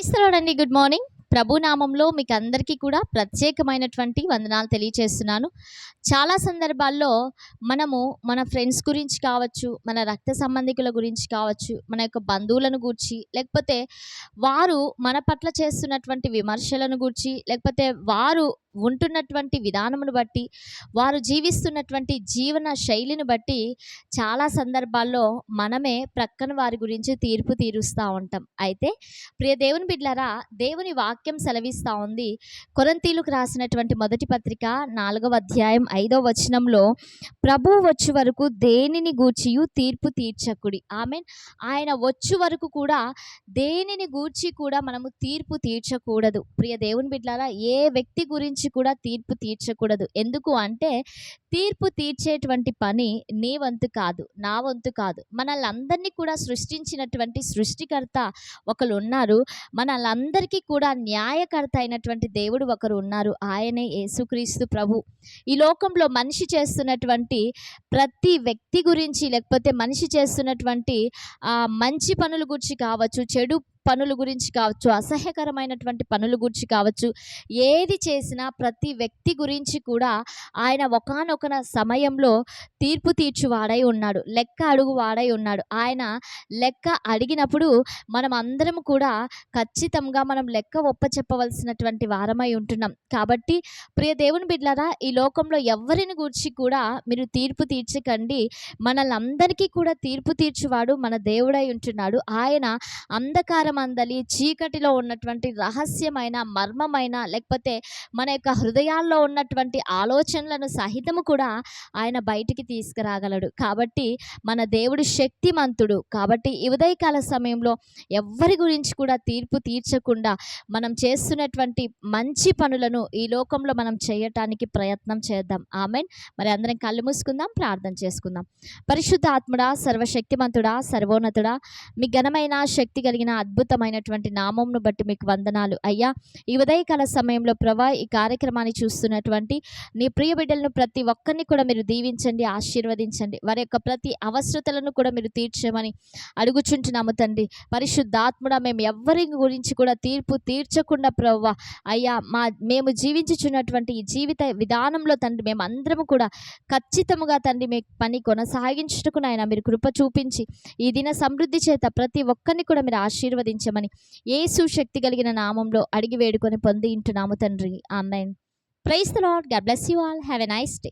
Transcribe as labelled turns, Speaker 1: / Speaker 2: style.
Speaker 1: క్రైస్తవుడండి. Good morning. ప్రభు నామంలో మీకు అందరికీ కూడా ప్రత్యేకమైనటువంటి వందనాలు తెలియచేస్తున్నాను. చాలా సందర్భాల్లో మనము మన ఫ్రెండ్స్ గురించి కావచ్చు, మన రక్త సంబంధికుల గురించి కావచ్చు, మన యొక్క బంధువులను గూర్చి, లేకపోతే వారు మన పట్ల చేస్తున్నటువంటి విమర్శలను గూర్చి, లేకపోతే వారు ఉంటున్నటువంటి విధానమును బట్టి, వారు జీవిస్తున్నటువంటి జీవన శైలిని బట్టి చాలా సందర్భాల్లో మనమే ప్రక్కన వారి గురించి తీర్పు తీరుస్తూ ఉంటాం. అయితే ప్రియ దేవుని బిడ్డలారా, దేవుని వాక్యం సెలవిస్తూ ఉంది. కొరింథీయులకు రాసినటువంటి మొదటి పత్రిక 4వ అధ్యాయం 5వ వచనంలో, ప్రభువు వచ్చు వరకు దేనిని గూర్చియు తీర్పు తీర్చకుడి. ఆమేన్. ఆయన వచ్చు వరకు కూడా దేనిని గూర్చి కూడా మనము తీర్పు తీర్చకూడదు. ప్రియ దేవుని బిడ్డలారా, ఏ వ్యక్తి గురించి కూడా తీర్పు తీర్చకూడదు. ఎందుకు అంటే తీర్పు తీర్చేటువంటి పని నీ వంతు కాదు, నా వంతు కాదు. మనల్ని కూడా సృష్టించినటువంటి సృష్టికర్త ఒకరు ఉన్నారు. మనలందరికీ కూడా న్యాయకర్త అయినటువంటి దేవుడు ఒకరు ఉన్నారు. ఆయనే యేసుక్రీస్తు ప్రభు. ఈ లోకంలో మనిషి చేస్తున్నటువంటి ప్రతి వ్యక్తి గురించి, లేకపోతే మనిషి చేస్తున్నటువంటి మంచి పనుల గురించి కావచ్చు, చెడు పనుల గురించి కావచ్చు, అసహ్యకరమైనటువంటి పనుల గురించి కావచ్చు, ఏది చేసినా ప్రతి వ్యక్తి గురించి కూడా ఆయన ఒకానొక సమయంలో తీర్పు తీర్చువాడై ఉన్నాడు, లెక్క అడుగువాడై ఉన్నాడు. ఆయన లెక్క అడిగినప్పుడు మనం అందరం కూడా ఖచ్చితంగా మనం లెక్క ఒప్పచెప్పవలసినటువంటి వారమై ఉంటున్నాం. కాబట్టి ప్రియ దేవుని బిడ్డలారా, ఈ లోకంలో ఎవరిని గురించి కూడా మీరు తీర్పు తీర్చకండి. మనలందరికీ కూడా తీర్పు తీర్చువాడు మన దేవుడై ఉంటున్నాడు. ఆయన అంధకారం మందలి చీకటిలో ఉన్నటువంటి రహస్యమైన మర్మమైన, లేకపోతే మన యొక్క హృదయాల్లో ఉన్నటువంటి ఆలోచనలను సహితము కూడా ఆయన బయటికి తీసుకురాగలడు. కాబట్టి మన దేవుడు శక్తిమంతుడు. కాబట్టి ఈ ఉదయకాల సమయంలో ఎవ్వరి గురించి కూడా తీర్పు తీర్చకుండా మనం చేస్తున్నటువంటి మంచి పనులను ఈ లోకంలో మనం చేయటానికి ప్రయత్నం చేద్దాం. ఆమేన్. మరి అందరం కళ్ళు మూసుకుందాం, ప్రార్థన చేసుకుందాం. పరిశుద్ధ ఆత్ముడా, సర్వశక్తిమంతుడా, సర్వోన్నతుడా, మీ ఘనమైన శక్తి కలిగిన అద్భుతమైనటువంటి నామంను బట్టి మీకు వందనాలు అయ్యా. ఈ ఉదయకాల సమయంలో ప్రభా, ఈ కార్యక్రమాన్ని చూస్తున్నటువంటి నీ ప్రియ బిడ్డలను ప్రతి ఒక్కరిని కూడా మీరు దీవించండి, ఆశీర్వదించండి. వారి యొక్క ప్రతి అవసరతలను కూడా మీరు తీర్చమని అడుగుచుంటున్నాము తండ్రి. పరిశుద్ధాత్ముడా, మేము ఎవ్వరి గురించి కూడా తీర్పు తీర్చకుండా ప్రభా అయ్యా, మేము జీవించుచున్నటువంటి ఈ జీవిత విధానంలో తండ్రి మేమందరము కూడా ఖచ్చితముగా తండ్రి మీ పని కొనసాగించుటకు నాయన మీరు కృప చూపించి ఈ దిన సమృద్ధి చేత ప్రతి ఒక్కరిని కూడా మీరు ఆశీర్వదించమని యేసు శక్తి కలిగిన నామంలో అడిగి వేడుకొని పొంది ఉంటున్నాము తండ్రి. ఆమేన్. Praise the Lord. God bless you all. Have a nice day.